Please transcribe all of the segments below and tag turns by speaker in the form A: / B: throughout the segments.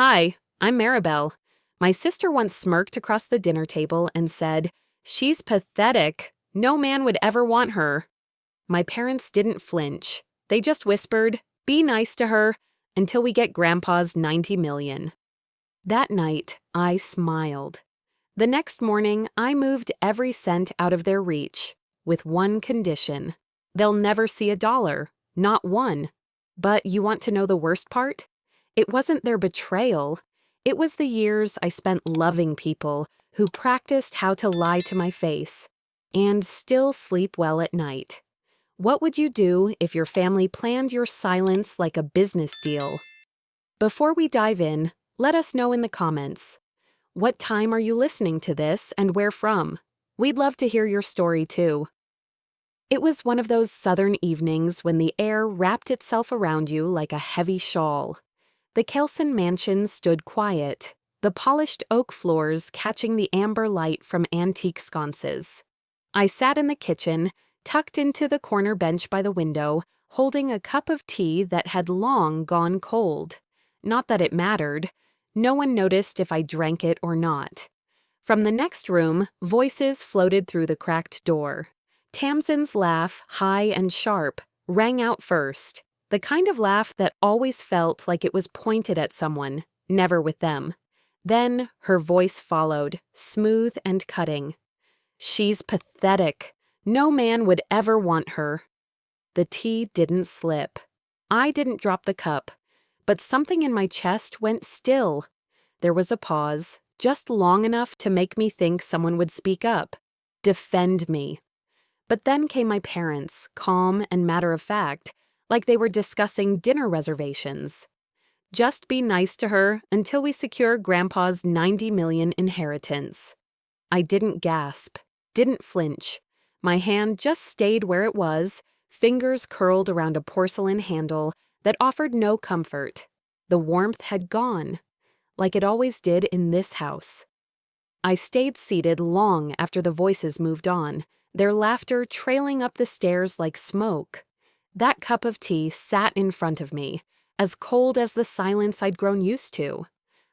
A: Hi, I'm Maribel. My sister once smirked across the dinner table and said, "She's pathetic. No man would ever want her." My parents didn't flinch. They just whispered, "Be nice to her until we get Grandpa's 90 million." That night, I smiled. The next morning, I moved every cent out of their reach, with one condition. They'll never see a dollar, not one. But you want to know the worst part? It wasn't their betrayal. It was the years I spent loving people who practiced how to lie to my face and still sleep well at night. What would you do if your family planned your silence like a business deal? Before we dive in, let us know in the comments. What time are you listening to this and where from? We'd love to hear your story too. It was one of those southern evenings when the air wrapped itself around you like a heavy shawl. The Kelson mansion stood quiet, the polished oak floors catching the amber light from antique sconces. I sat in the kitchen, tucked into the corner bench by the window, holding a cup of tea that had long gone cold. Not that it mattered. No one noticed if I drank it or not. From the next room, voices floated through the cracked door. Tamsin's laugh, high and sharp, rang out first. The kind of laugh that always felt like it was pointed at someone, never with them. Then her voice followed, smooth and cutting. "She's pathetic. No man would ever want her." The tea didn't slip. I didn't drop the cup, but something in my chest went still. There was a pause, just long enough to make me think someone would speak up, defend me. But then came my parents, calm and matter-of-fact, like they were discussing dinner reservations. "Just be nice to her until we secure Grandpa's 90 million inheritance." I didn't gasp, didn't flinch. My hand just stayed where it was, fingers curled around a porcelain handle that offered no comfort. The warmth had gone, like it always did in this house. I stayed seated long after the voices moved on, their laughter trailing up the stairs like smoke. That cup of tea sat in front of me, as cold as the silence I'd grown used to.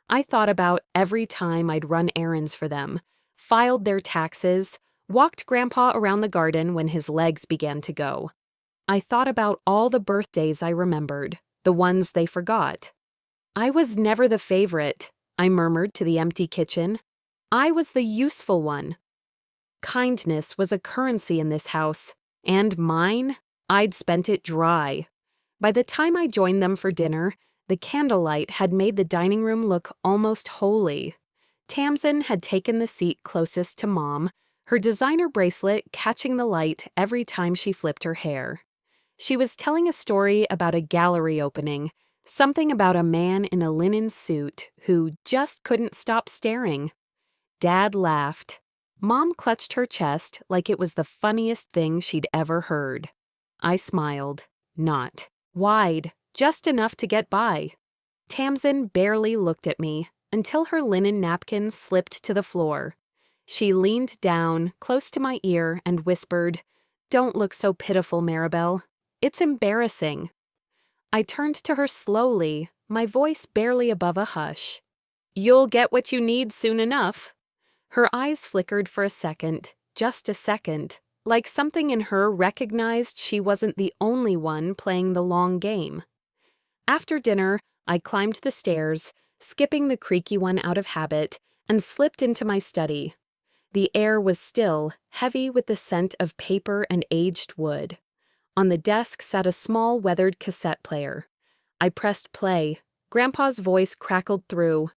A: I thought about every time I'd run errands for them, filed their taxes, walked Grandpa around the garden when his legs began to go. I thought about all the birthdays I remembered, the ones they forgot. "I was never the favorite," I murmured to the empty kitchen. "I was the useful one." Kindness was a currency in this house, and mine, I'd spent it dry. By the time I joined them for dinner, the candlelight had made the dining room look almost holy. Tamsin had taken the seat closest to Mom, her designer bracelet catching the light every time she flipped her hair. She was telling a story about a gallery opening, something about a man in a linen suit who just couldn't stop staring. Dad laughed. Mom clutched her chest like it was the funniest thing she'd ever heard. I smiled. Not wide, just enough to get by. Tamsin barely looked at me until her linen napkin slipped to the floor. She leaned down, close to my ear, and whispered, "Don't look so pitiful, Maribel. It's embarrassing." I turned to her slowly, my voice barely above a hush. "You'll get what you need soon enough." Her eyes flickered for a second, just a second, like something in her recognized she wasn't the only one playing the long game. After dinner, I climbed the stairs, skipping the creaky one out of habit, and slipped into my study. The air was still, heavy with the scent of paper and aged wood. On the desk sat a small weathered cassette player. I pressed play. Grandpa's voice crackled through.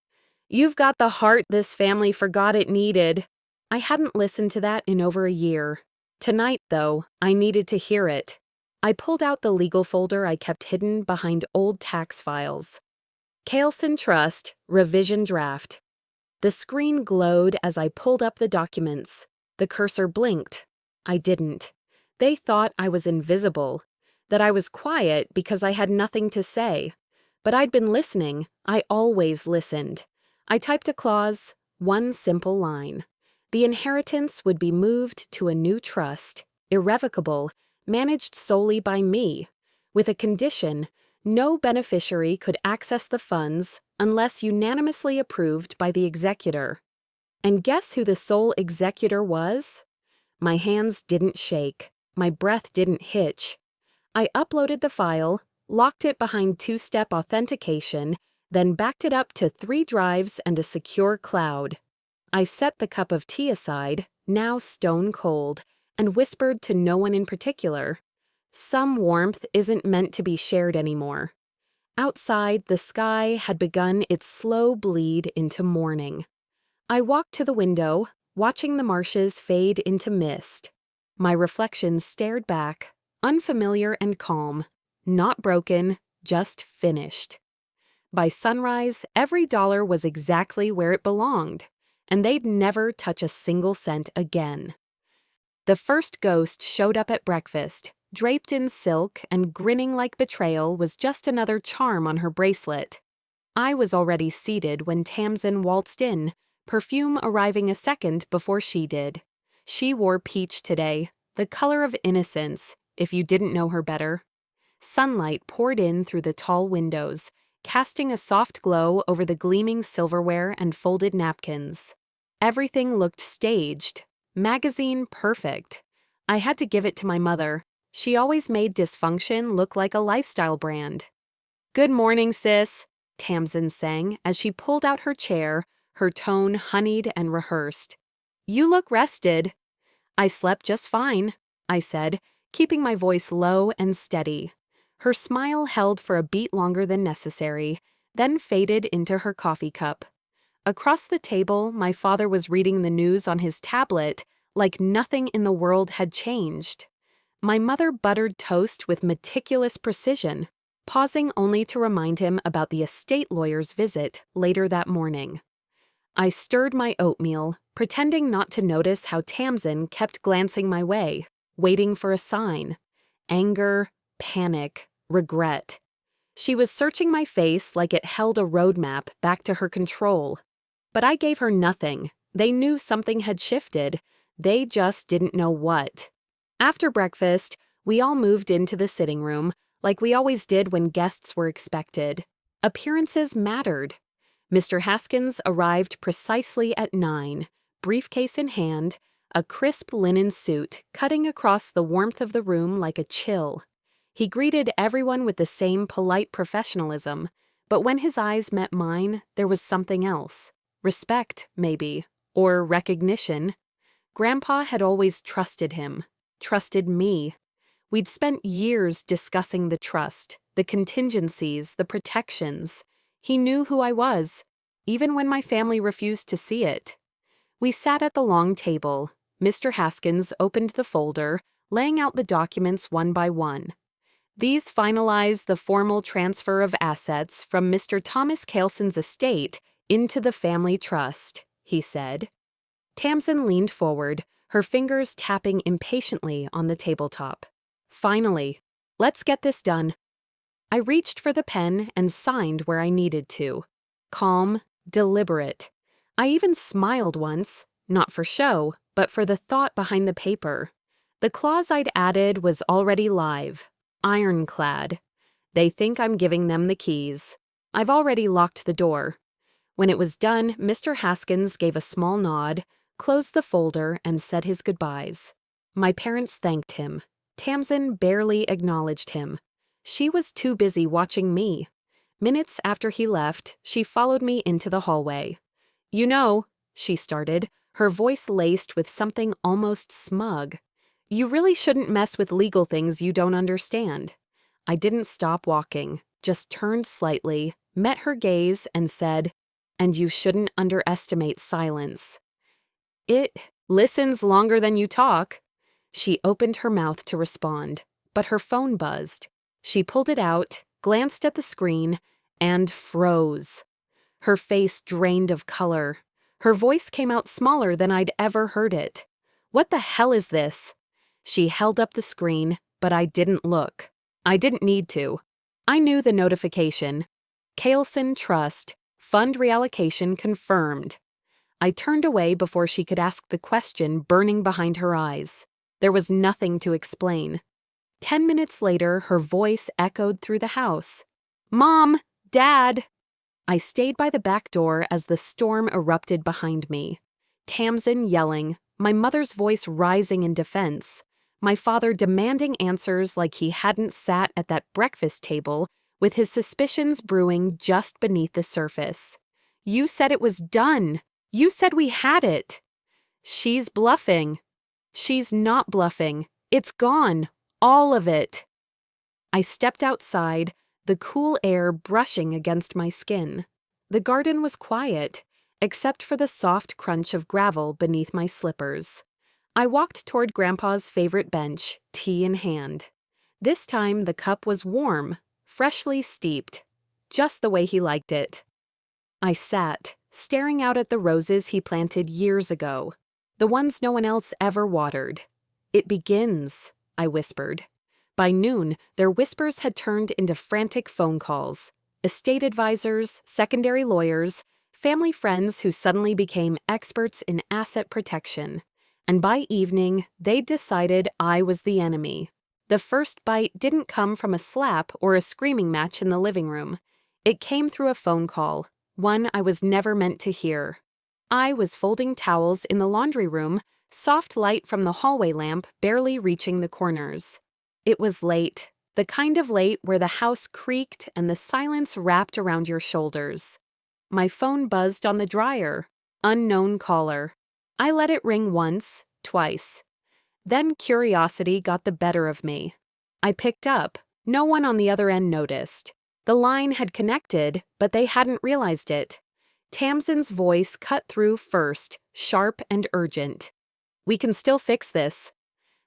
A: "You've got the heart this family forgot it needed." I hadn't listened to that in over a year. Tonight, though, I needed to hear it. I pulled out the legal folder I kept hidden behind old tax files. Kelson Trust, Revision Draft. The screen glowed as I pulled up the documents. The cursor blinked. I didn't. They thought I was invisible, that I was quiet because I had nothing to say. But I'd been listening. I always listened. I typed a clause, one simple line. The inheritance would be moved to a new trust, irrevocable, managed solely by me, with a condition: no beneficiary could access the funds, unless unanimously approved by the executor. And guess who the sole executor was? My hands didn't shake. My breath didn't hitch. I uploaded the file, locked it behind two-step authentication, then backed it up to 3 drives and a secure cloud. I set the cup of tea aside, now stone cold, and whispered to no one in particular. Some warmth isn't meant to be shared anymore. Outside, the sky had begun its slow bleed into morning. I walked to the window, watching the marshes fade into mist. My reflection stared back, unfamiliar and calm, not broken, just finished. By sunrise, every dollar was exactly where it belonged, and they'd never touch a single cent again. The first ghost showed up at breakfast, draped in silk and grinning like betrayal was just another charm on her bracelet. I was already seated when Tamsin waltzed in, perfume arriving a second before she did. She wore peach today, the color of innocence, if you didn't know her better. Sunlight poured in through the tall windows, casting a soft glow over the gleaming silverware and folded napkins. Everything looked staged, magazine perfect. I had to give it to my mother. She always made dysfunction look like a lifestyle brand. "Good morning, sis," Tamsin sang as she pulled out her chair, her tone honeyed and rehearsed. "You look rested." "I slept just fine," I said, keeping my voice low and steady. Her smile held for a beat longer than necessary, then faded into her coffee cup. Across the table, my father was reading the news on his tablet like nothing in the world had changed. My mother buttered toast with meticulous precision, pausing only to remind him about the estate lawyer's visit later that morning. I stirred my oatmeal, pretending not to notice how Tamsin kept glancing my way, waiting for a sign. Anger, panic, regret. She was searching my face like it held a roadmap back to her control. But I gave her nothing. They knew something had shifted. They just didn't know what. After breakfast, we all moved into the sitting room, like we always did when guests were expected. Appearances mattered. Mr. Haskins arrived precisely at 9, briefcase in hand, a crisp linen suit cutting across the warmth of the room like a chill. He greeted everyone with the same polite professionalism, but when his eyes met mine, there was something else. Respect, maybe, or recognition. Grandpa had always trusted him, trusted me. We'd spent years discussing the trust, the contingencies, the protections. He knew who I was, even when my family refused to see it. We sat at the long table. Mr. Haskins opened the folder, laying out the documents one by one. These finalize the formal transfer of assets from Mr. Thomas Kaleson's estate into the family trust, he said. Tamsin leaned forward, her fingers tapping impatiently on the tabletop. Finally, let's get this done. I reached for the pen and signed where I needed to. Calm, deliberate. I even smiled once, not for show, but for the thought behind the paper. The clause I'd added was already live, ironclad. They think I'm giving them the keys. I've already locked the door. When it was done, Mr. Haskins gave a small nod, closed the folder, and said his goodbyes. My parents thanked him. Tamsin barely acknowledged him. She was too busy watching me. Minutes after he left, she followed me into the hallway. "You know," she started, her voice laced with something almost smug. "You really shouldn't mess with legal things you don't understand." I didn't stop walking, just turned slightly, met her gaze, and said, "And you shouldn't underestimate silence. It listens longer than you talk." She opened her mouth to respond, but her phone buzzed. She pulled it out, glanced at the screen, and froze. Her face drained of color. Her voice came out smaller than I'd ever heard it. "What the hell is this?" She held up the screen, but I didn't look. I didn't need to. I knew the notification. Kaleson Trust, fund reallocation confirmed. I turned away before she could ask the question burning behind her eyes. There was nothing to explain. 10 minutes later, her voice echoed through the house. "Mom! Dad!" I stayed by the back door as the storm erupted behind me. Tamsin yelling, my mother's voice rising in defense, my father demanding answers like he hadn't sat at that breakfast table with his suspicions brewing just beneath the surface. You said it was done. You said we had it. She's bluffing. She's not bluffing. It's gone. All of it. I stepped outside, the cool air brushing against my skin. The garden was quiet, except for the soft crunch of gravel beneath my slippers. I walked toward Grandpa's favorite bench, tea in hand. This time the cup was warm, freshly steeped, just the way he liked it. I sat, staring out at the roses he planted years ago, the ones no one else ever watered. It begins, I whispered. By noon, their whispers had turned into frantic phone calls. Estate advisors, secondary lawyers, family friends who suddenly became experts in asset protection. And by evening, they'd decided I was the enemy. The first bite didn't come from a slap or a screaming match in the living room. It came through a phone call, one I was never meant to hear. I was folding towels in the laundry room, soft light from the hallway lamp barely reaching the corners. It was late, the kind of late where the house creaked and the silence wrapped around your shoulders. My phone buzzed on the dryer. Unknown caller. I let it ring once, twice. Then curiosity got the better of me. I picked up. No one on the other end noticed. The line had connected, but they hadn't realized it. Tamsin's voice cut through first, sharp and urgent. We can still fix this.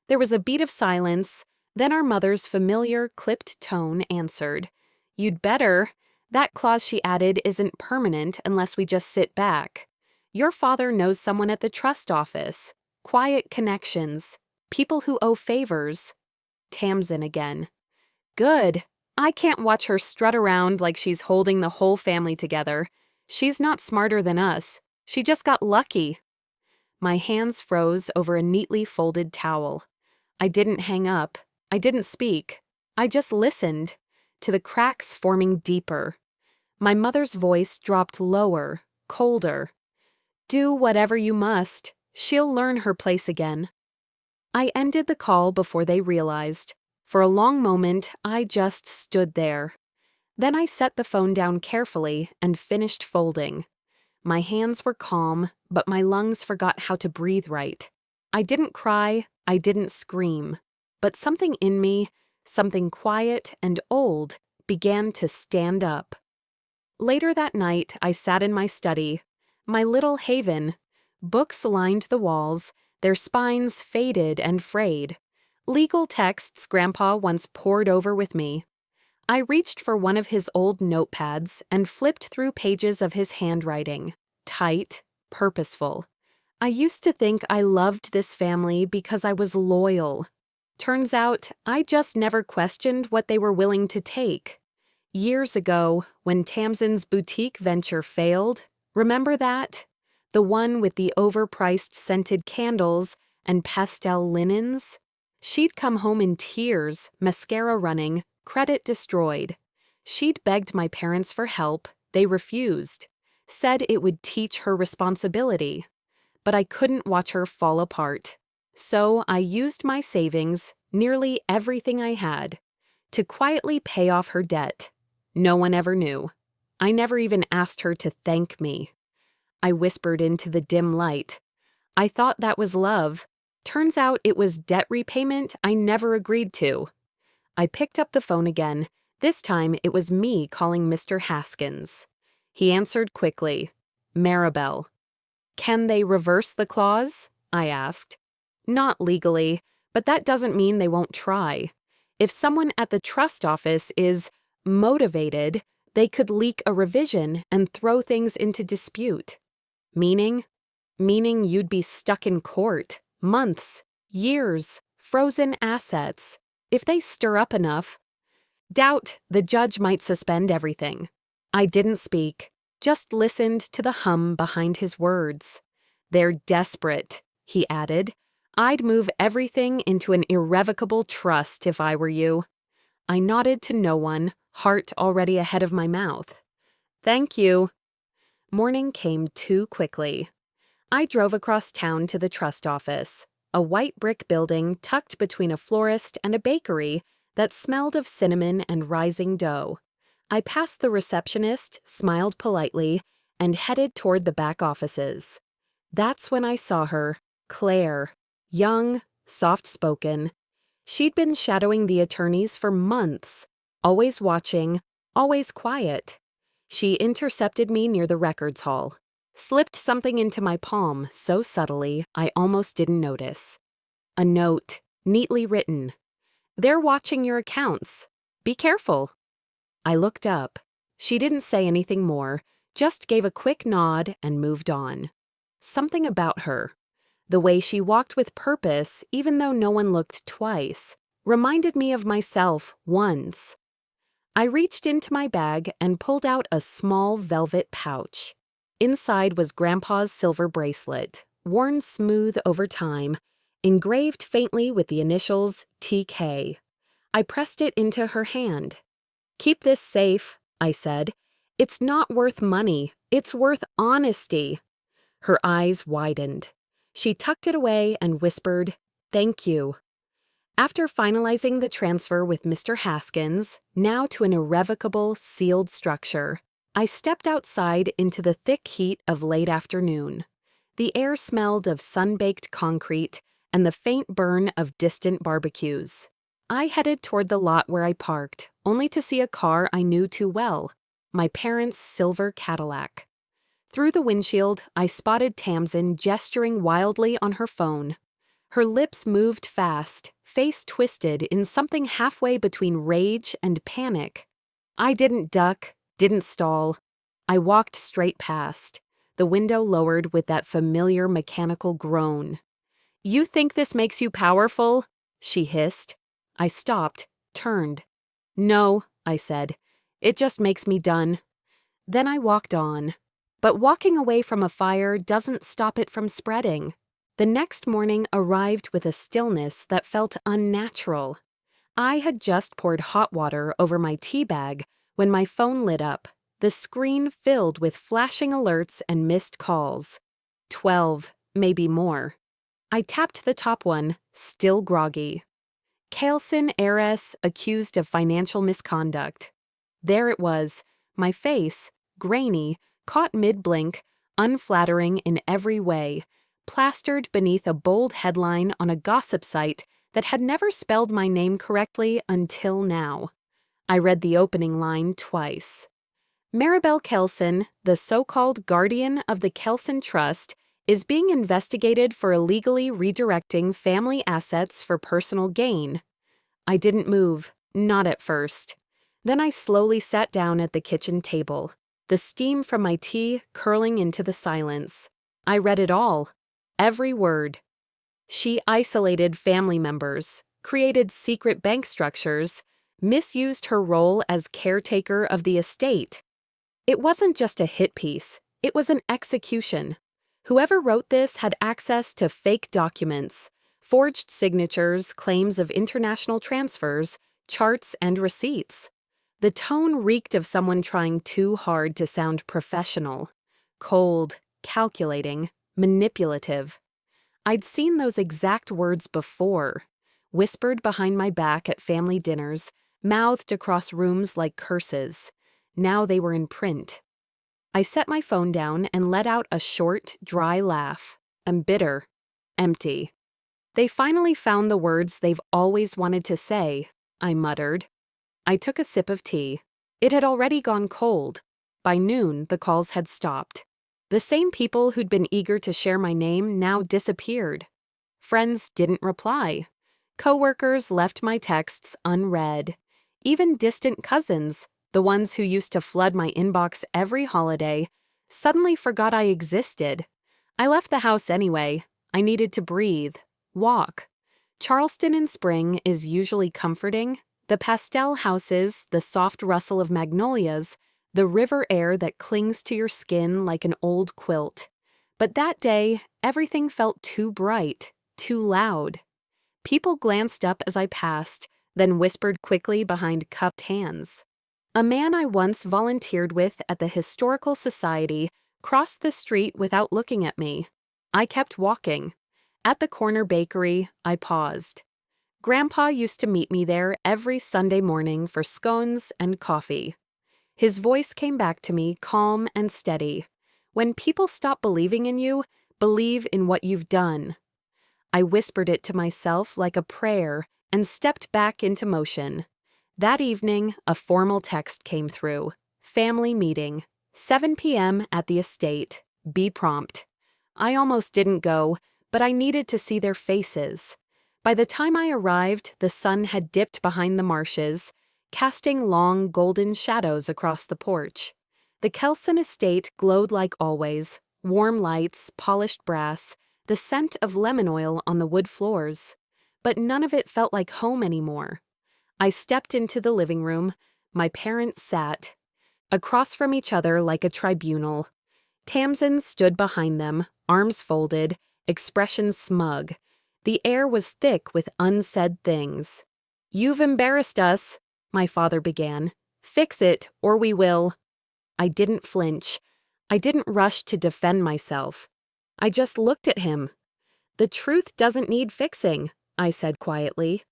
A: There was a beat of silence. Then our mother's familiar, clipped tone answered. You'd better. That clause she added isn't permanent unless we just sit back. Your father knows someone at the trust office. Quiet connections. People who owe favors. Tamsin again. Good. I can't watch her strut around like she's holding the whole family together. She's not smarter than us. She just got lucky. My hands froze over a neatly folded towel. I didn't hang up. I didn't speak. I just listened, to the cracks forming deeper. My mother's voice dropped lower, colder. Do whatever you must. She'll learn her place again. I ended the call before they realized. For a long moment, I just stood there. Then I set the phone down carefully and finished folding. My hands were calm, but my lungs forgot how to breathe right. I didn't cry, I didn't scream. But something in me, something quiet and old, began to stand up. Later that night, I sat in my study, my little haven. Books lined the walls, their spines faded and frayed. Legal texts Grandpa once pored over with me. I reached for one of his old notepads and flipped through pages of his handwriting, tight, purposeful. I used to think I loved this family because I was loyal. Turns out, I just never questioned what they were willing to take. Years ago, when Tamsin's boutique venture failed, remember that? The one with the overpriced scented candles and pastel linens? She'd come home in tears, mascara running, credit destroyed. She'd begged my parents for help, they refused. Said it would teach her responsibility. But I couldn't watch her fall apart. So I used my savings, nearly everything I had, to quietly pay off her debt. No one ever knew. I never even asked her to thank me. I whispered into the dim light. I thought that was love. Turns out it was debt repayment I never agreed to. I picked up the phone again. This time it was me calling Mr. Haskins. He answered quickly. Maribel. Can they reverse the clause? I asked. Not legally, but that doesn't mean they won't try. If someone at the trust office is motivated, they could leak a revision and throw things into dispute. Meaning you'd be stuck in court, months, years, frozen assets. If they stir up enough, doubt the judge might suspend everything. I didn't speak, just listened to the hum behind his words. They're desperate, he added. I'd move everything into an irrevocable trust if I were you. I nodded to no one, heart already ahead of my mouth. Thank you. Morning came too quickly. I drove across town to the trust office, a white brick building tucked between a florist and a bakery that smelled of cinnamon and rising dough. I passed the receptionist, smiled politely, and headed toward the back offices. That's when I saw her, Claire, young, soft-spoken. She'd been shadowing the attorneys for months, always watching, always quiet. She intercepted me near the records hall, slipped something into my palm so subtly I almost didn't notice. A note, neatly written. "They're watching your accounts. Be careful." I looked up. She didn't say anything more, just gave a quick nod and moved on. Something about her, the way she walked with purpose even though no one looked twice, reminded me of myself once. I reached into my bag and pulled out a small velvet pouch. Inside was Grandpa's silver bracelet, worn smooth over time, engraved faintly with the initials TK. I pressed it into her hand. "Keep this safe," I said. "It's not worth money. It's worth honesty." Her eyes widened. She tucked it away and whispered, "Thank you." After finalizing the transfer with Mr. Haskins, now to an irrevocable, sealed structure, I stepped outside into the thick heat of late afternoon. The air smelled of sun-baked concrete and the faint burn of distant barbecues. I headed toward the lot where I parked, only to see a car I knew too well, my parents' silver Cadillac. Through the windshield, I spotted Tamsin gesturing wildly on her phone. Her lips moved fast, face twisted in something halfway between rage and panic. I didn't duck, didn't stall. I walked straight past, the window lowered with that familiar mechanical groan. "You think this makes you powerful?" she hissed. I stopped, turned. "No," I said. "It just makes me done." Then I walked on. But walking away from a fire doesn't stop it from spreading. The next morning arrived with a stillness that felt unnatural. I had just poured hot water over my tea bag when my phone lit up, the screen filled with flashing alerts and missed calls. 12, maybe more. I tapped the top one, still groggy. Kailson heiress accused of financial misconduct. There it was, my face, grainy, caught mid-blink, unflattering in every way, plastered beneath a bold headline on a gossip site that had never spelled my name correctly until now. I read the opening line twice. Maribel Kelson, the so-called guardian of the Kelson Trust, is being investigated for illegally redirecting family assets for personal gain. I didn't move, not at first. Then I slowly sat down at the kitchen table, the steam from my tea curling into the silence. I read it all, every word. She isolated family members, created secret bank structures, misused her role as caretaker of the estate. It wasn't just a hit piece, it was an execution. Whoever wrote this had access to fake documents, forged signatures, claims of international transfers, charts, and receipts. The tone reeked of someone trying too hard to sound professional. Cold, calculating, manipulative. I'd seen those exact words before, whispered behind my back at family dinners, mouthed across rooms like curses. Now they were in print. I set my phone down and let out a short, dry laugh. I'm bitter. Empty. "They finally found the words they've always wanted to say," I muttered. I took a sip of tea. It had already gone cold. By noon, the calls had stopped. The same people who'd been eager to share my name now disappeared. Friends didn't reply. Coworkers left my texts unread. Even distant cousins, the ones who used to flood my inbox every holiday, suddenly forgot I existed. I left the house anyway. I needed to breathe, walk. Charleston in spring is usually comforting. The pastel houses, the soft rustle of magnolias, the river air that clings to your skin like an old quilt. But that day, everything felt too bright, too loud. People glanced up as I passed, then whispered quickly behind cupped hands. A man I once volunteered with at the Historical Society crossed the street without looking at me. I kept walking. At the corner bakery, I paused. Grandpa used to meet me there every Sunday morning for scones and coffee. His voice came back to me calm and steady. When people stop believing in you, believe in what you've done. I whispered it to myself like a prayer and stepped back into motion. That evening, a formal text came through. Family meeting. 7 p.m. at the estate. Be prompt. I almost didn't go, but I needed to see their faces. By the time I arrived, the sun had dipped behind the marshes, casting long golden shadows across the porch. The Kelson estate glowed like always, warm lights, polished brass, the scent of lemon oil on the wood floors. But none of it felt like home anymore. I stepped into the living room. My parents sat, across from each other like a tribunal. Tamsin stood behind them, arms folded, expression smug. The air was thick with unsaid things. "You've embarrassed us," my father began. "Fix it, or we will." I didn't flinch. I didn't rush to defend myself. I just looked at him. "The truth doesn't need fixing," I said quietly.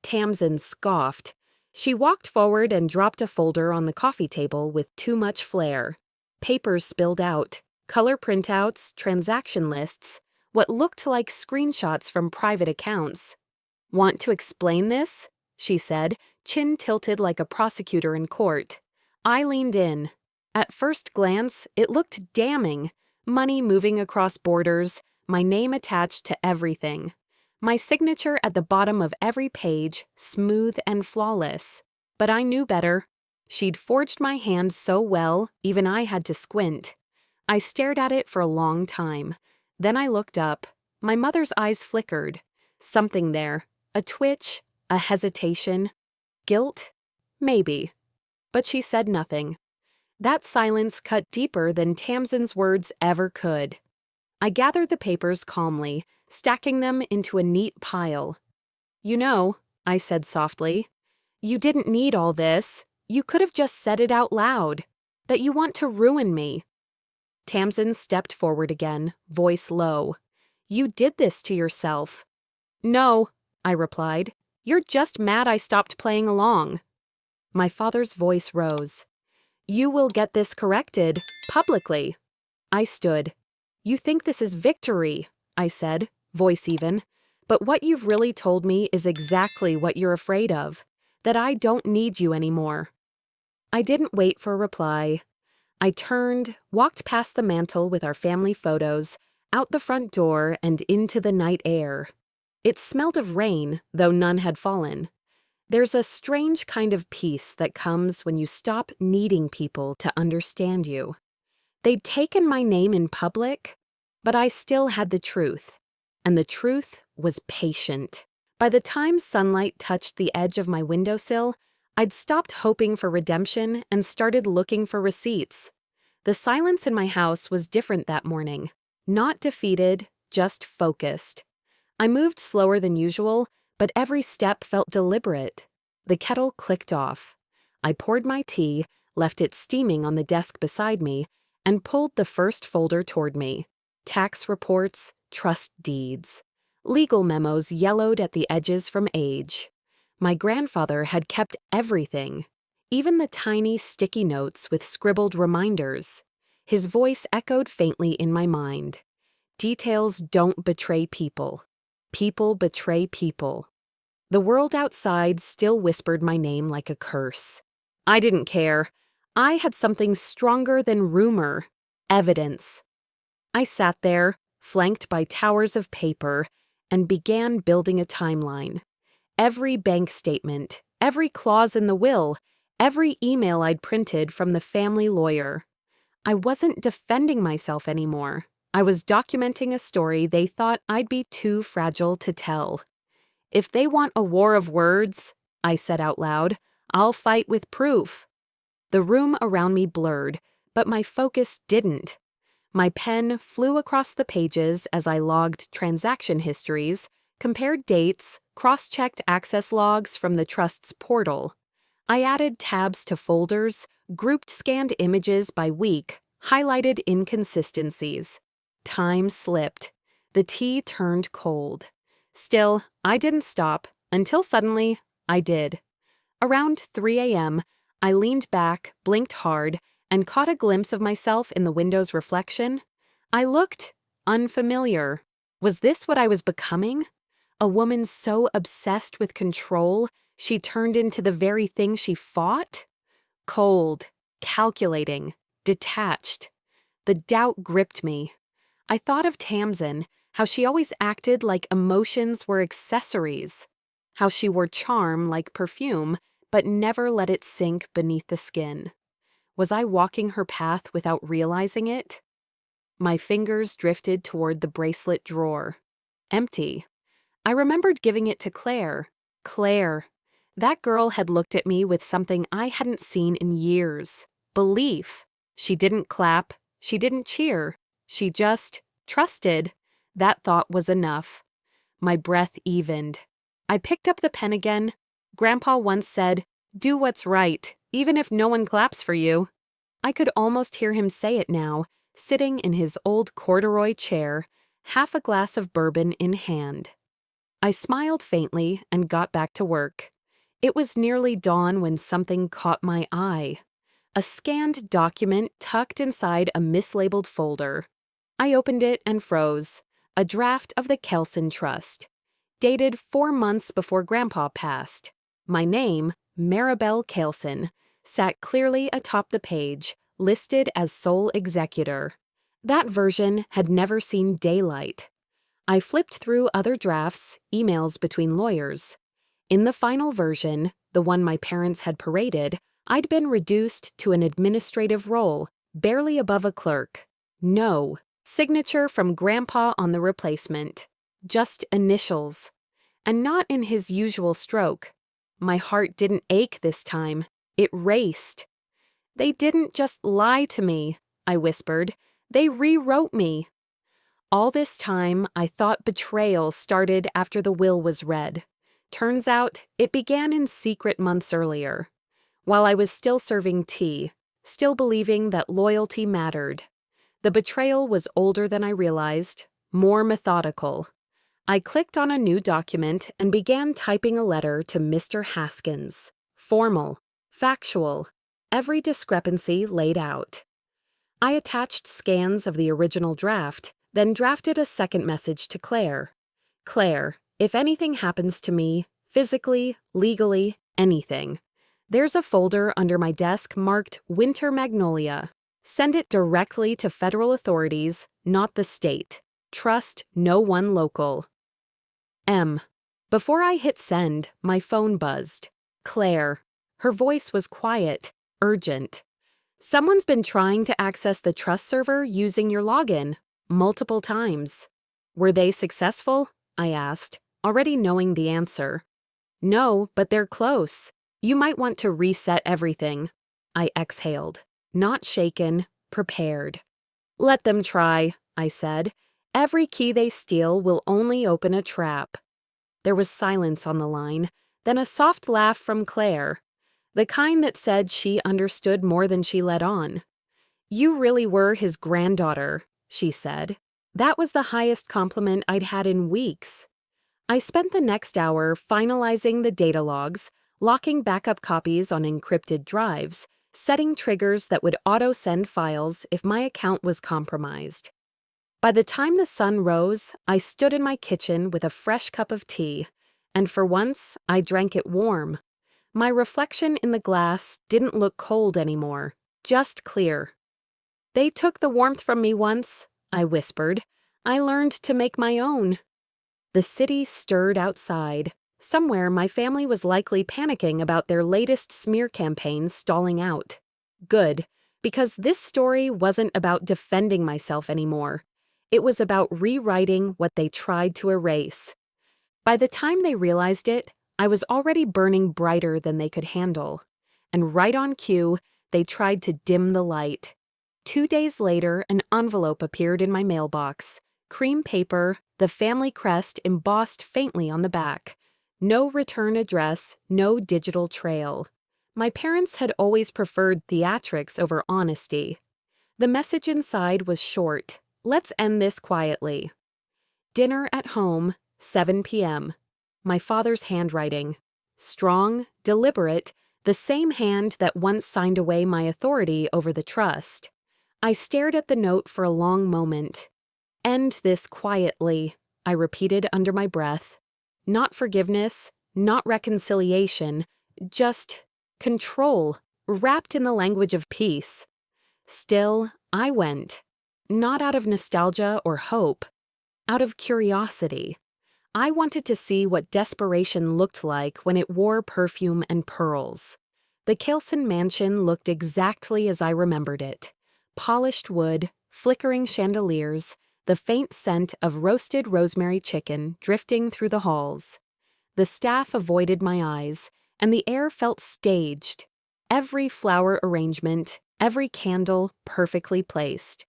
A: Tamsin scoffed. She walked forward and dropped a folder on the coffee table with too much flair. Papers spilled out, color printouts, transaction lists, what looked like screenshots from private accounts. "Want to explain this?" she said, chin tilted like a prosecutor in court. I leaned in. At first glance, it looked damning. Money moving across borders, my name attached to everything. My signature at the bottom of every page, smooth and flawless. But I knew better. She'd forged my hand so well, even I had to squint. I stared at it for a long time. Then I looked up. My mother's eyes flickered. Something there. A twitch, a hesitation. Guilt? Maybe. But she said nothing. That silence cut deeper than Tamsin's words ever could. I gathered the papers calmly, stacking them into a neat pile. "You know," I said softly, "you didn't need all this. You could have just said it out loud. That you want to ruin me." Tamsin stepped forward again, voice low. "You did this to yourself." "No," I replied. "You're just mad I stopped playing along." My father's voice rose. "You will get this corrected, publicly." I stood. "You think this is victory," I said, voice even. "But what you've really told me is exactly what you're afraid of, that I don't need you anymore." I didn't wait for a reply. I turned, walked past the mantel with our family photos, out the front door and into the night air. It smelled of rain, though none had fallen. There's a strange kind of peace that comes when you stop needing people to understand you. They'd taken my name in public, but I still had the truth. And the truth was patient. By the time sunlight touched the edge of my windowsill, I'd stopped hoping for redemption and started looking for receipts. The silence in my house was different that morning. Not defeated, just focused. I moved slower than usual, but every step felt deliberate. The kettle clicked off. I poured my tea, left it steaming on the desk beside me, and pulled the first folder toward me. Tax reports, trust deeds. Legal memos yellowed at the edges from age. My grandfather had kept everything, even the tiny sticky notes with scribbled reminders. His voice echoed faintly in my mind. Details don't betray people. People betray people. The world outside still whispered my name like a curse. I didn't care. I had something stronger than rumor. Evidence. I sat there, flanked by towers of paper, and began building a timeline. Every bank statement, every clause in the will, every email I'd printed from the family lawyer. I wasn't defending myself anymore. I was documenting a story they thought I'd be too fragile to tell. "If they want a war of words," I said out loud, "I'll fight with proof." The room around me blurred, but my focus didn't. My pen flew across the pages as I logged transaction histories, compared dates, cross-checked access logs from the trust's portal. I added tabs to folders, grouped scanned images by week, highlighted inconsistencies. Time slipped. The tea turned cold. Still, I didn't stop, until suddenly, I did. Around 3 a.m., I leaned back, blinked hard, and caught a glimpse of myself in the window's reflection. I looked unfamiliar. Was this what I was becoming? A woman so obsessed with control, she turned into the very thing she fought? Cold, calculating, detached. The doubt gripped me. I thought of Tamsin, how she always acted like emotions were accessories, how she wore charm like perfume, but never let it sink beneath the skin. Was I walking her path without realizing it? My fingers drifted toward the bracelet drawer. Empty. I remembered giving it to Claire. Claire. That girl had looked at me with something I hadn't seen in years. Belief. She didn't clap. She didn't cheer. She just trusted. That thought was enough. My breath evened. I picked up the pen again. Grandpa once said, "Do what's right, even if no one claps for you." I could almost hear him say it now, sitting in his old corduroy chair, half a glass of bourbon in hand. I smiled faintly and got back to work. It was nearly dawn when something caught my eye. A scanned document tucked inside a mislabeled folder. I opened it and froze. A draft of the Kelson Trust. Dated 4 months before Grandpa passed. My name, Maribel Kelson, sat clearly atop the page, listed as sole executor. That version had never seen daylight. I flipped through other drafts, emails between lawyers. In the final version, the one my parents had paraded, I'd been reduced to an administrative role, barely above a clerk. No. Signature from Grandpa on the replacement. Just initials. And not in his usual stroke. My heart didn't ache this time. It raced. "They didn't just lie to me," I whispered. "They rewrote me." All this time, I thought betrayal started after the will was read. Turns out, it began in secret months earlier. While I was still serving tea, still believing that loyalty mattered. The betrayal was older than I realized, more methodical. I clicked on a new document and began typing a letter to Mr. Haskins. Formal, factual, every discrepancy laid out. I attached scans of the original draft, then drafted a second message to Claire. "Claire, if anything happens to me, physically, legally, anything, there's a folder under my desk marked Winter Magnolia. Send it directly to federal authorities, not the state. Trust no one local." M. Before I hit send, my phone buzzed. Claire. Her voice was quiet, urgent. "Someone's been trying to access the trust server using your login. Multiple times." "Were they successful?" I asked, already knowing the answer. "No, but they're close. You might want to reset everything." I exhaled. Not shaken, prepared. "Let them try," I said. "Every key they steal will only open a trap." There was silence on the line, then a soft laugh from Claire, the kind that said she understood more than she let on. "You really were his granddaughter," she said. That was the highest compliment I'd had in weeks. I spent the next hour finalizing the data logs, locking backup copies on encrypted drives, setting triggers that would auto-send files if my account was compromised. By the time the sun rose, I stood in my kitchen with a fresh cup of tea, and for once, I drank it warm. My reflection in the glass didn't look cold anymore, just clear. "They took the warmth from me once," I whispered. "I learned to make my own." The city stirred outside. Somewhere my family was likely panicking about their latest smear campaign stalling out. Good, because this story wasn't about defending myself anymore. It was about rewriting what they tried to erase. By the time they realized it, I was already burning brighter than they could handle. And right on cue, they tried to dim the light. 2 days later, an envelope appeared in my mailbox. Cream paper, the family crest embossed faintly on the back. No return address, no digital trail. My parents had always preferred theatrics over honesty. The message inside was short. Let's end this quietly. Dinner at home, 7 p.m. My father's handwriting. Strong, deliberate, the same hand that once signed away my authority over the trust. I stared at the note for a long moment. End this quietly, I repeated under my breath. Not forgiveness, not reconciliation, just control, wrapped in the language of peace. Still, I went. Not out of nostalgia or hope. Out of curiosity. I wanted to see what desperation looked like when it wore perfume and pearls. The Kilson mansion looked exactly as I remembered it. Polished wood, flickering chandeliers, the faint scent of roasted rosemary chicken drifting through the halls. The staff avoided my eyes, and the air felt staged. Every flower arrangement, every candle perfectly placed.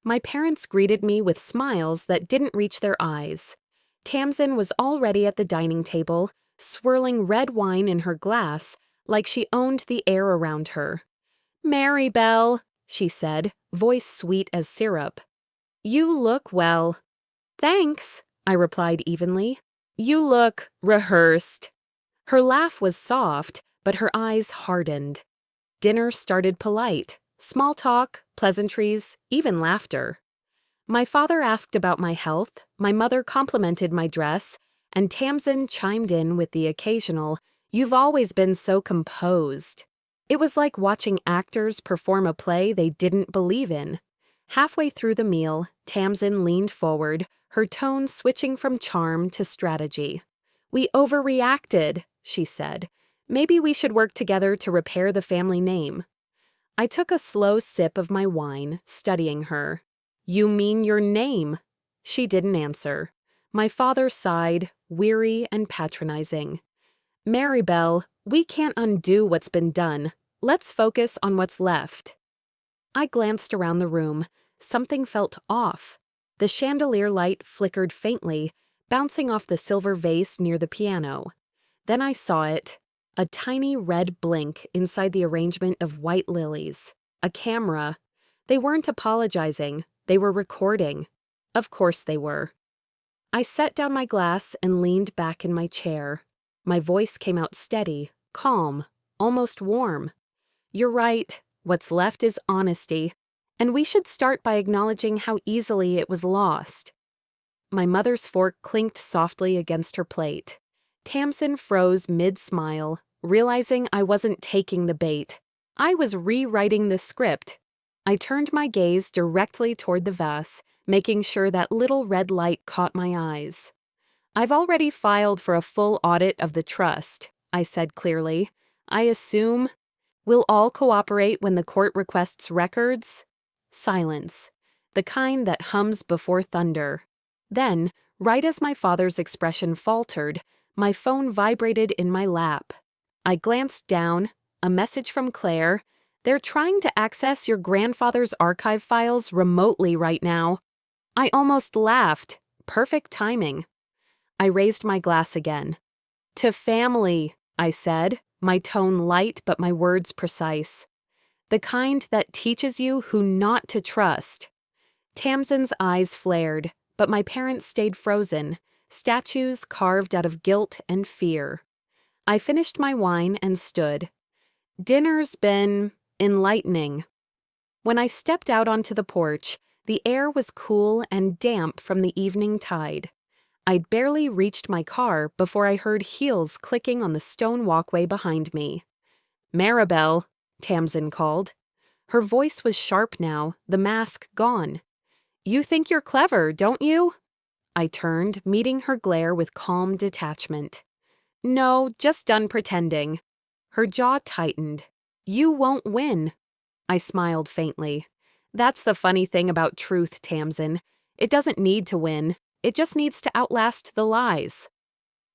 A: My parents greeted me with smiles that didn't reach their eyes. Tamsin was already at the dining table, swirling red wine in her glass like she owned the air around her. "Mary Belle," she said, voice sweet as syrup. "You look well." "Thanks," I replied evenly. "You look rehearsed." Her laugh was soft, but her eyes hardened. Dinner started polite. Small talk, pleasantries, even laughter. My father asked about my health, my mother complimented my dress, and Tamsin chimed in with the occasional, "You've always been so composed." It was like watching actors perform a play they didn't believe in. Halfway through the meal, Tamsin leaned forward, her tone switching from charm to strategy. "We overreacted," she said. "Maybe we should work together to repair the family name." I took a slow sip of my wine, studying her. "You mean your name?" She didn't answer. My father sighed, weary and patronizing. "Mary Belle, we can't undo what's been done. Let's focus on what's left." I glanced around the room. Something felt off. The chandelier light flickered faintly, bouncing off the silver vase near the piano. Then I saw it. A tiny red blink inside the arrangement of white lilies. A camera. They weren't apologizing. They were recording. Of course they were. I set down my glass and leaned back in my chair. My voice came out steady, calm, almost warm. "You're right. What's left is honesty. And we should start by acknowledging how easily it was lost." My mother's fork clinked softly against her plate. Tamsin froze mid-smile, realizing I wasn't taking the bait. I was rewriting the script. I turned my gaze directly toward the vase, making sure that little red light caught my eyes. "I've already filed for a full audit of the trust," I said clearly. "I assume we'll all cooperate when the court requests records?" Silence. The kind that hums before thunder. Then, right as my father's expression faltered, my phone vibrated in my lap. I glanced down. A message from Claire. "They're trying to access your grandfather's archive files remotely right now." I almost laughed. Perfect timing. I raised my glass again. "To family," I said, my tone light but my words precise. "The kind that teaches you who not to trust." Tamsin's eyes flared, but my parents stayed frozen, statues carved out of guilt and fear. I finished my wine and stood. Dinner's been enlightening. When I stepped out onto the porch, the air was cool and damp from the evening tide. I'd barely reached my car before I heard heels clicking on the stone walkway behind me. "Maribel," Tamsin called. Her voice was sharp now, the mask gone. "You think you're clever, don't you?" I turned, meeting her glare with calm detachment. "No, just done pretending." Her jaw tightened. "You won't win." I smiled faintly. "That's the funny thing about truth, Tamsin. It doesn't need to win. It just needs to outlast the lies."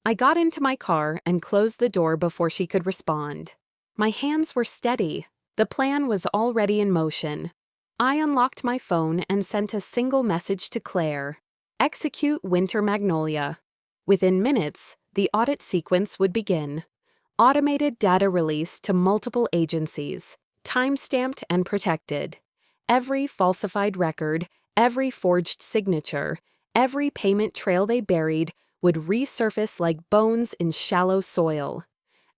A: I got into my car and closed the door before she could respond. My hands were steady. The plan was already in motion. I unlocked my phone and sent a single message to Claire. Execute Winter Magnolia. Within minutes, the audit sequence would begin. Automated data release to multiple agencies, time-stamped and protected. Every falsified record, every forged signature, every payment trail they buried would resurface like bones in shallow soil.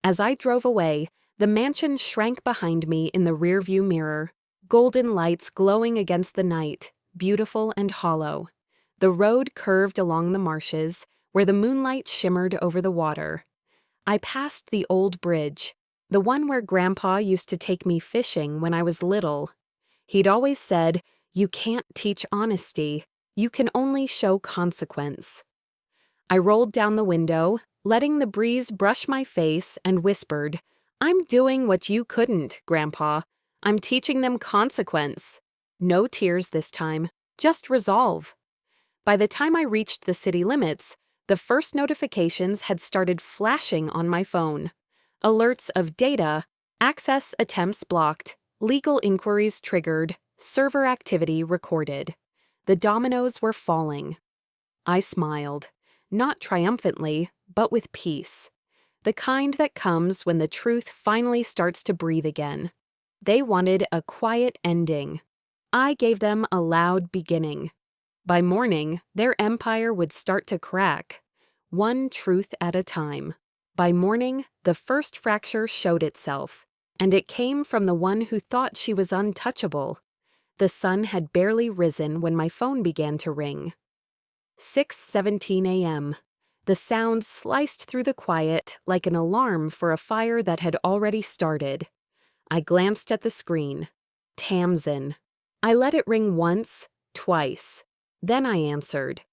A: As I drove away, the mansion shrank behind me in the rearview mirror, golden lights glowing against the night, beautiful and hollow. The road curved along the marshes, where the moonlight shimmered over the water. I passed the old bridge, the one where Grandpa used to take me fishing when I was little. He'd always said, "You can't teach honesty, you can only show consequence." I rolled down the window, letting the breeze brush my face, and whispered, "I'm doing what you couldn't, Grandpa. I'm teaching them consequence." No tears this time, just resolve. By the time I reached the city limits, the first notifications had started flashing on my phone. Alerts of data, access attempts blocked, legal inquiries triggered, server activity recorded. The dominoes were falling. I smiled, not triumphantly, but with peace. The kind that comes when the truth finally starts to breathe again. They wanted a quiet ending. I gave them a loud beginning. By morning, their empire would start to crack, one truth at a time. By morning, the first fracture showed itself, and it came from the one who thought she was untouchable. The sun had barely risen when my phone began to ring. 6:17 a.m. The sound sliced through the quiet like an alarm for a fire that had already started. I glanced at the screen. Tamsin. I let it ring once, twice. Then I answered.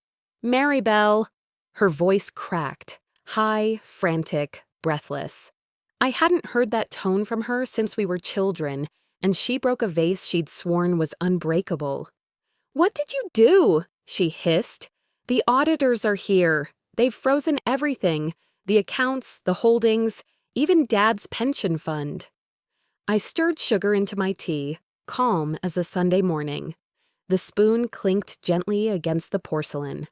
A: "Maribel." Her voice cracked, high, frantic, breathless. I hadn't heard that tone from her since we were children, and she broke a vase she'd sworn was unbreakable. "What did you do?" she hissed. "The auditors are here. They've frozen everything, the accounts, the holdings, even Dad's pension fund." I stirred sugar into my tea, calm as a Sunday morning. The spoon clinked gently against the porcelain.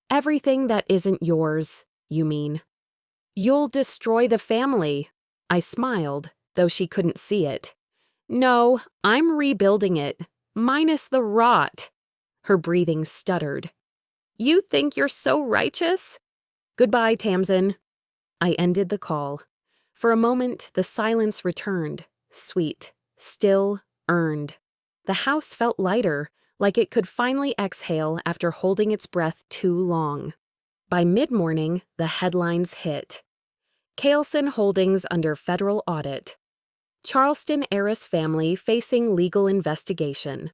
A: "Everything that isn't yours, you mean." "You'll destroy the family." I smiled, though she couldn't see it. "No, I'm rebuilding it, minus the rot." Her breathing stuttered. "You think you're so righteous?" "Goodbye, Tamsin." I ended the call. For a moment, the silence returned, sweet, still, earned. The house felt lighter, like it could finally exhale after holding its breath too long. By mid-morning, the headlines hit. Kailson Holdings under federal audit. Charleston heiress family facing legal investigation.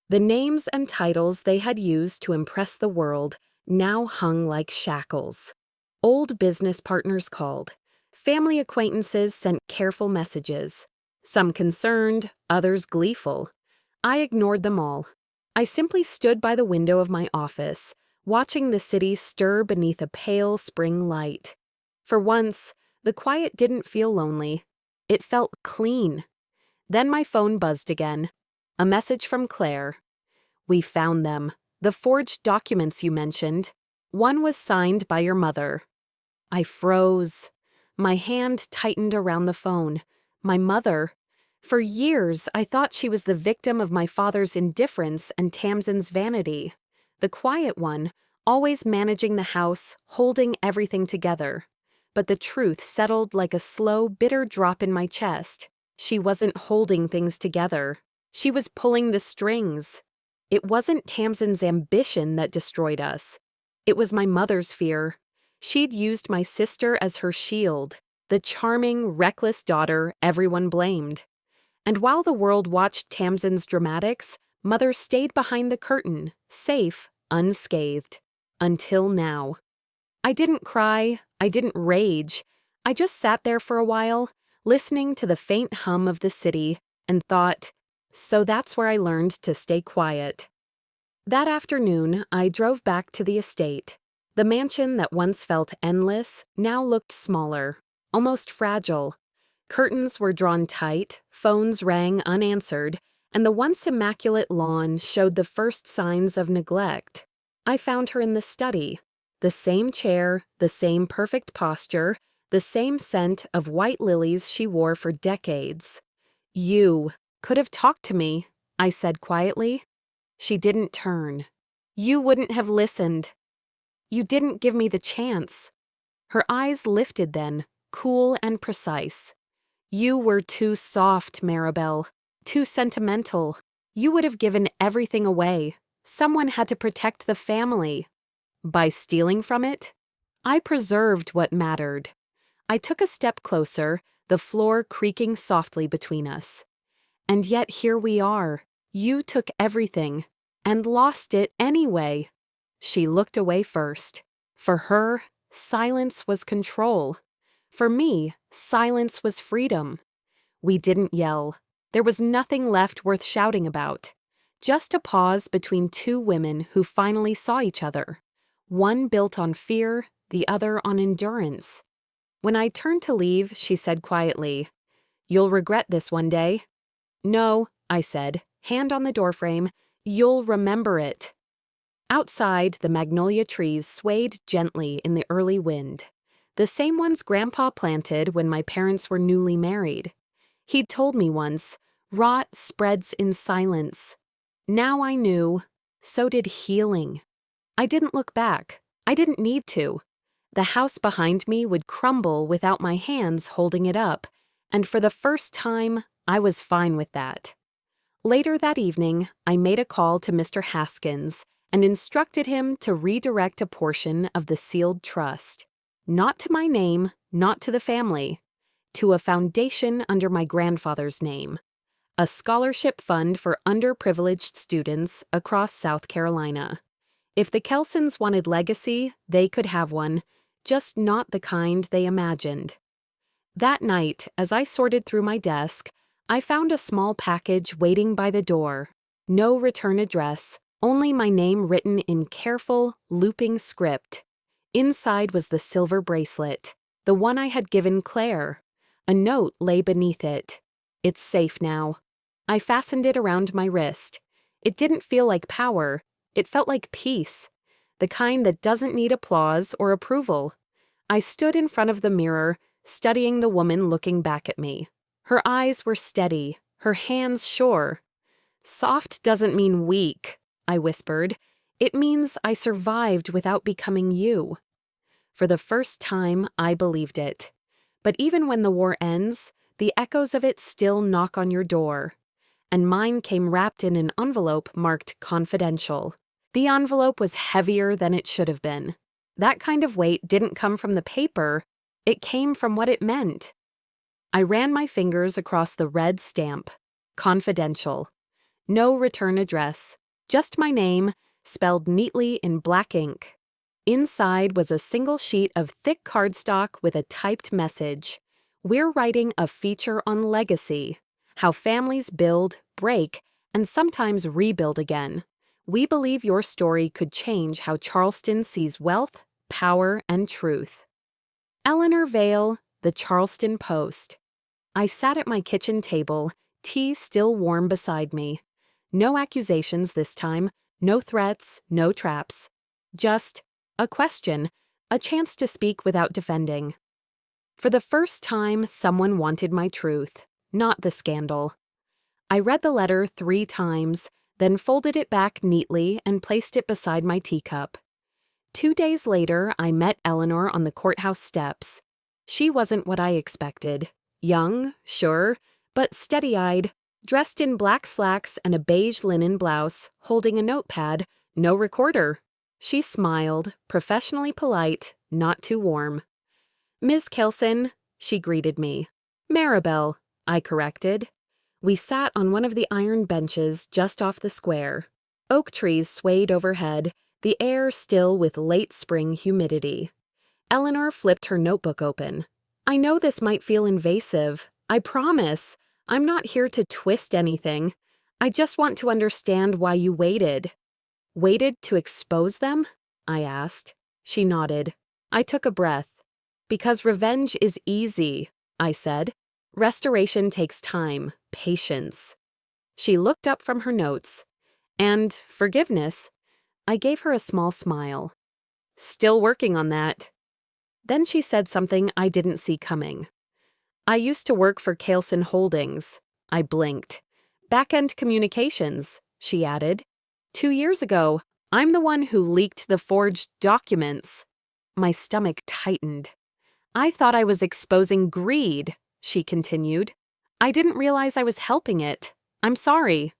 A: The names and titles they had used to impress the world now hung like shackles. Old business partners called. Family acquaintances sent careful messages. Some concerned, others gleeful. I ignored them all. I simply stood by the window of my office, watching the city stir beneath a pale spring light. For once, the quiet didn't feel lonely. It felt clean. Then my phone buzzed again. A message from Claire. "We found them. The forged documents you mentioned. One was signed by your mother." I froze. My hand tightened around the phone. My mother. For years, I thought she was the victim of my father's indifference and Tamsin's vanity. The quiet one, always managing the house, holding everything together. But the truth settled like a slow, bitter drop in my chest. She wasn't holding things together. She was pulling the strings. It wasn't Tamsin's ambition that destroyed us. It was my mother's fear. She'd used my sister as her shield, the charming, reckless daughter everyone blamed. And while the world watched Tamsin's dramatics, Mother stayed behind the curtain, safe, unscathed. Until now. I didn't cry, I didn't rage. I just sat there for a while, listening to the faint hum of the city, and thought, so that's where I learned to stay quiet. That afternoon, I drove back to the estate. The mansion that once felt endless now looked smaller, almost fragile. Curtains were drawn tight, phones rang unanswered, and the once immaculate lawn showed the first signs of neglect. I found her in the study. The same chair, the same perfect posture, the same scent of white lilies she wore for decades. "You could have talked to me," I said quietly. She didn't turn. "You wouldn't have listened. You didn't give me the chance." Her eyes lifted then, cool and precise. "You were too soft, Maribel. Too sentimental. You would have given everything away. Someone had to protect the family. By stealing from it, I preserved what mattered." I took a step closer, the floor creaking softly between us. "And yet here we are. You took everything, and lost it anyway." She looked away first. For her, silence was control. For me, silence was freedom. We didn't yell. There was nothing left worth shouting about. Just a pause between two women who finally saw each other. One built on fear, the other on endurance. When I turned to leave, she said quietly, "You'll regret this one day." "No," I said, hand on the doorframe, "you'll remember it." Outside, the magnolia trees swayed gently in the early wind. The same ones Grandpa planted when my parents were newly married. He'd told me once, "Rot spreads in silence." Now I knew, so did healing. I didn't look back. I didn't need to. The house behind me would crumble without my hands holding it up, and for the first time, I was fine with that. Later that evening, I made a call to Mr. Haskins and instructed him to redirect a portion of the sealed trust. Not to my name, not to the family. To a foundation under my grandfather's name. A scholarship fund for underprivileged students across South Carolina. If the Kelsons wanted legacy, they could have one, just not the kind they imagined. That night, as I sorted through my desk, I found a small package waiting by the door. No return address, only my name written in careful, looping script. Inside was the silver bracelet, the one I had given Claire. A note lay beneath it. "It's safe now." I fastened it around my wrist. It didn't feel like power. It felt like peace. The kind that doesn't need applause or approval. I stood in front of the mirror, studying the woman looking back at me. Her eyes were steady, her hands sure. "Soft doesn't mean weak," I whispered. "It means I survived without becoming you." For the first time, I believed it. But even when the war ends, the echoes of it still knock on your door. And mine came wrapped in an envelope marked confidential. The envelope was heavier than it should have been. That kind of weight didn't come from the paper, it came from what it meant. I ran my fingers across the red stamp. Confidential. No return address, just my name, spelled neatly in black ink. Inside was a single sheet of thick cardstock with a typed message. "We're writing a feature on legacy. How families build, break, and sometimes rebuild again. We believe your story could change how Charleston sees wealth, power, and truth." Eleanor Vale, The Charleston Post. I sat at my kitchen table, tea still warm beside me. No accusations this time, no threats, no traps. Just a question, a chance to speak without defending. For the first time, someone wanted my truth, not the scandal. I read the letter 3 times, then folded it back neatly and placed it beside my teacup. 2 days later, I met Eleanor on the courthouse steps. She wasn't what I expected. Young, sure, but steady-eyed, dressed in black slacks and a beige linen blouse, holding a notepad, no recorder. She smiled, professionally polite, not too warm. "Miss Kelson," she greeted me. "Maribel," I corrected. We sat on one of the iron benches just off the square. Oak trees swayed overhead, the air still with late spring humidity. Eleanor flipped her notebook open. "I know this might feel invasive. I promise. I'm not here to twist anything. I just want to understand why you waited." "Waited to expose them?" I asked. She nodded. I took a breath. "Because revenge is easy," I said. "Restoration takes time, patience." She looked up from her notes. "And forgiveness." I gave her a small smile. "Still working on that." Then she said something I didn't see coming. "I used to work for Kailson Holdings." I blinked. "Back-end communications," she added. "2 years ago, I'm the one who leaked the forged documents." My stomach tightened. "I thought I was exposing greed," she continued. "I didn't realize I was helping it. I'm sorry."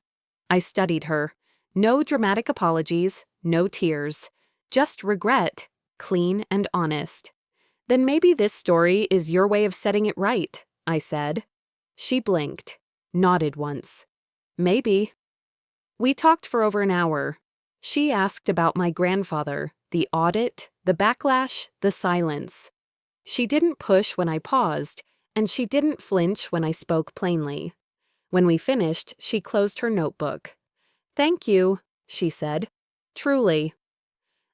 A: I studied her. No dramatic apologies, no tears. Just regret, clean and honest. "Then maybe this story is your way of setting it right," I said. She blinked, nodded once. "Maybe." We talked for over an hour. She asked about my grandfather, the audit, the backlash, the silence. She didn't push when I paused, and she didn't flinch when I spoke plainly. When we finished, she closed her notebook. "Thank you," she said. "Truly."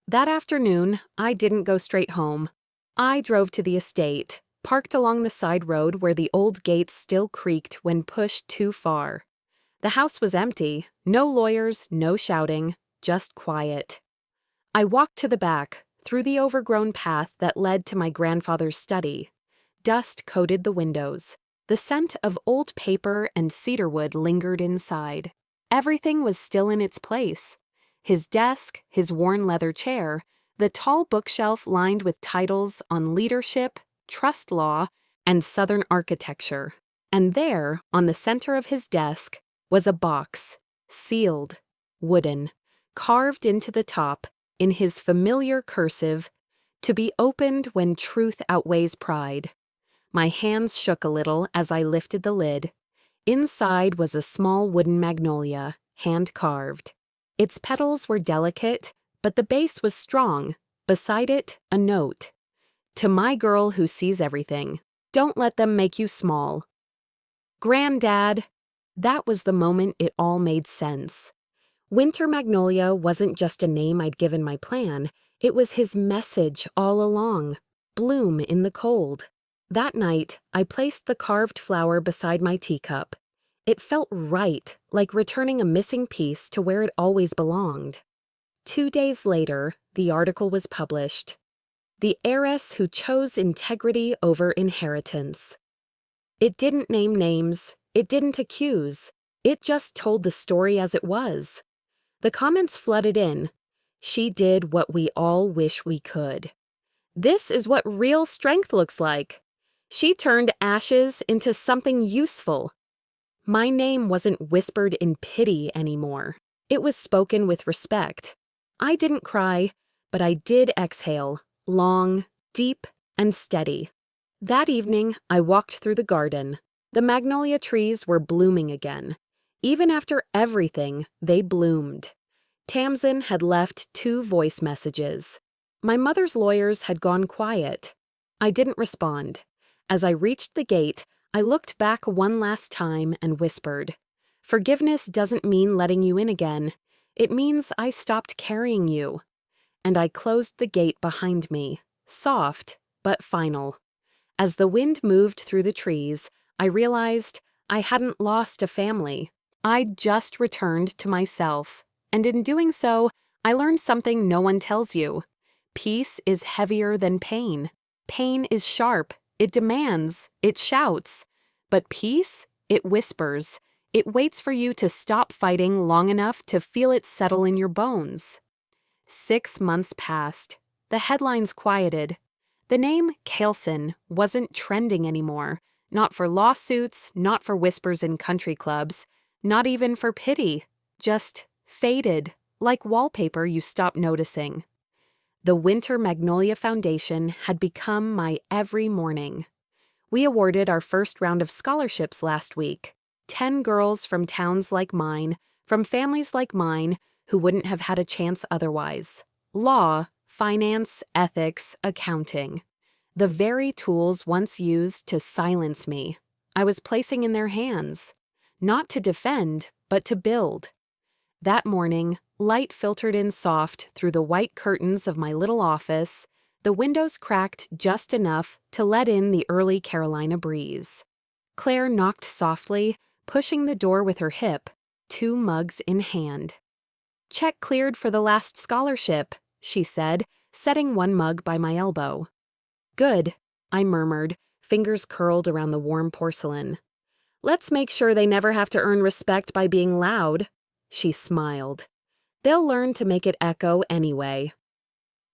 A: That afternoon, I didn't go straight home. I drove to the estate, parked along the side road where the old gates still creaked when pushed too far. The house was empty, no lawyers, no shouting, just quiet. I walked to the back, through the overgrown path that led to my grandfather's study. Dust coated the windows. The scent of old paper and cedarwood lingered inside. Everything was still in its place. His desk, his worn leather chair, the tall bookshelf lined with titles on leadership, trust law, and Southern architecture. And there, on the center of his desk, was a box, sealed, wooden, carved into the top, in his familiar cursive, "To be opened when truth outweighs pride." My hands shook a little as I lifted the lid. Inside was a small wooden magnolia, hand-carved. Its petals were delicate, but the base was strong. Beside it, a note. "To my girl who sees everything, don't let them make you small." Granddad! That was the moment it all made sense. Winter Magnolia wasn't just a name I'd given my plan, it was his message all along. Bloom in the cold. That night, I placed the carved flower beside my teacup. It felt right, like returning a missing piece to where it always belonged. 2 days later, the article was published. "The heiress who chose integrity over inheritance." It didn't name names, it didn't accuse, it just told the story as it was. The comments flooded in. "She did what we all wish we could." "This is what real strength looks like." "She turned ashes into something useful." My name wasn't whispered in pity anymore. It was spoken with respect. I didn't cry, but I did exhale, long, deep, and steady. That evening, I walked through the garden. The magnolia trees were blooming again. Even after everything, they bloomed. Tamsin had left 2 voice messages. My mother's lawyers had gone quiet. I didn't respond. As I reached the gate, I looked back one last time and whispered, "Forgiveness doesn't mean letting you in again. It means I stopped carrying you." And I closed the gate behind me, soft but final. As the wind moved through the trees, I realized I hadn't lost a family. I'd just returned to myself. And in doing so, I learned something no one tells you. Peace is heavier than pain. Pain is sharp. It demands. It shouts. But peace, it whispers. It waits for you to stop fighting long enough to feel it settle in your bones. 6 months passed. The headlines quieted. The name Kailson wasn't trending anymore. Not for lawsuits, not for whispers in country clubs, not even for pity. Just faded, like wallpaper you stop noticing. The Winter Magnolia Foundation had become my every morning. We awarded our first round of scholarships last week. 10 girls from towns like mine, from families like mine, who wouldn't have had a chance otherwise. Law, finance, ethics, accounting. The very tools once used to silence me, I was placing in their hands. Not to defend, but to build. That morning, light filtered in soft through the white curtains of my little office, the windows cracked just enough to let in the early Carolina breeze. Claire knocked softly, pushing the door with her hip, 2 mugs in hand. "Check cleared for the last scholarship," she said, setting one mug by my elbow. Good, I murmured, fingers curled around the warm porcelain. Let's make sure they never have to earn respect by being loud. She smiled. They'll learn to make it echo anyway.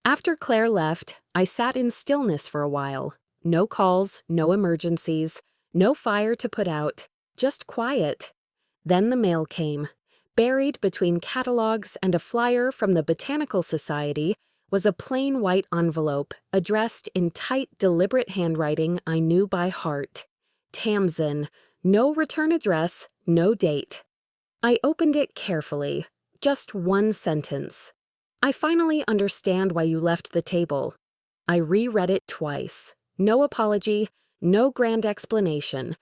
A: After Claire left, I sat in stillness for a while. No calls, no emergencies, no fire to put out, just quiet. Then the mail came. Buried between catalogs and a flyer from the Botanical Society was a plain white envelope addressed in tight, deliberate handwriting I knew by heart. Tamsin, no return address, no date. I opened it carefully. Just one sentence. I finally understand why you left the table. I reread it twice. No apology, no grand explanation.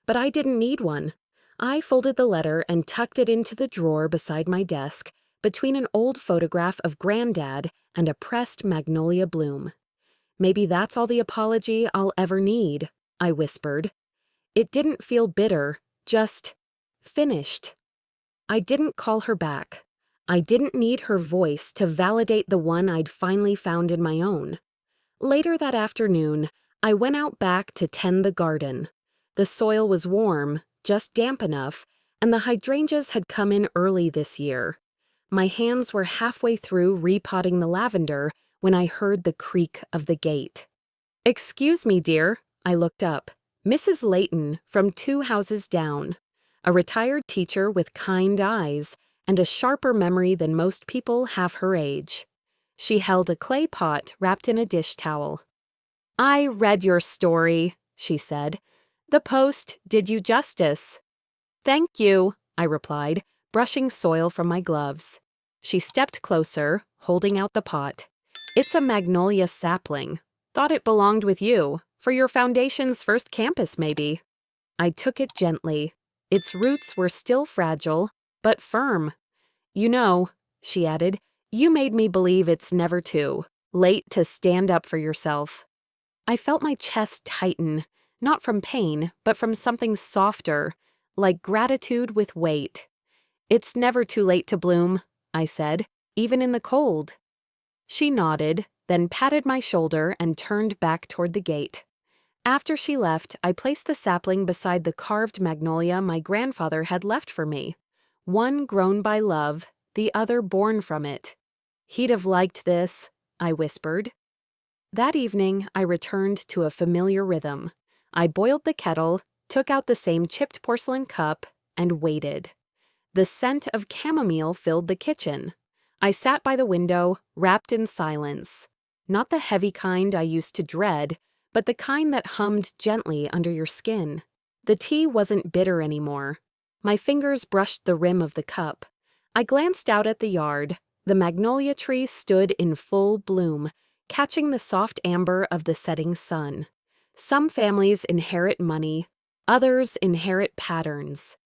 A: But I didn't need one. I folded the letter and tucked it into the drawer beside my desk, between an old photograph of Granddad and a pressed magnolia bloom. Maybe that's all the apology I'll ever need, I whispered. It didn't feel bitter, just finished. I didn't call her back. I didn't need her voice to validate the one I'd finally found in my own. Later that afternoon, I went out back to tend the garden. The soil was warm, just damp enough, and the hydrangeas had come in early this year. My hands were halfway through repotting the lavender when I heard the creak of the gate. "Excuse me, dear," I looked up. Mrs. Layton, from 2 houses down. A retired teacher with kind eyes and a sharper memory than most people half her age. She held a clay pot wrapped in a dish towel. "I read your story," she said. "The Post did you justice." "Thank you," I replied, brushing soil from my gloves. She stepped closer, holding out the pot. "It's a magnolia sapling. Thought it belonged with you, for your foundation's first campus, maybe." I took it gently. Its roots were still fragile, but firm. "You know," she added, "you made me believe it's never too late to stand up for yourself." I felt my chest tighten, not from pain, but from something softer, like gratitude with weight. "It's never too late to bloom," I said, "even in the cold." She nodded, then patted my shoulder and turned back toward the gate. After she left, I placed the sapling beside the carved magnolia my grandfather had left for me. One grown by love, the other born from it. "He'd have liked this," I whispered. That evening, I returned to a familiar rhythm. I boiled the kettle, took out the same chipped porcelain cup, and waited. The scent of chamomile filled the kitchen. I sat by the window, wrapped in silence. Not the heavy kind I used to dread, but the kind that hummed gently under your skin. The tea wasn't bitter anymore. My fingers brushed the rim of the cup. I glanced out at the yard. The magnolia tree stood in full bloom, catching the soft amber of the setting sun. Some families inherit money, others inherit patterns.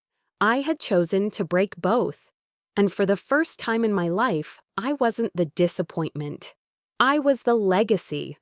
A: I had chosen to break both. And for the first time in my life, I wasn't the disappointment. I was the legacy.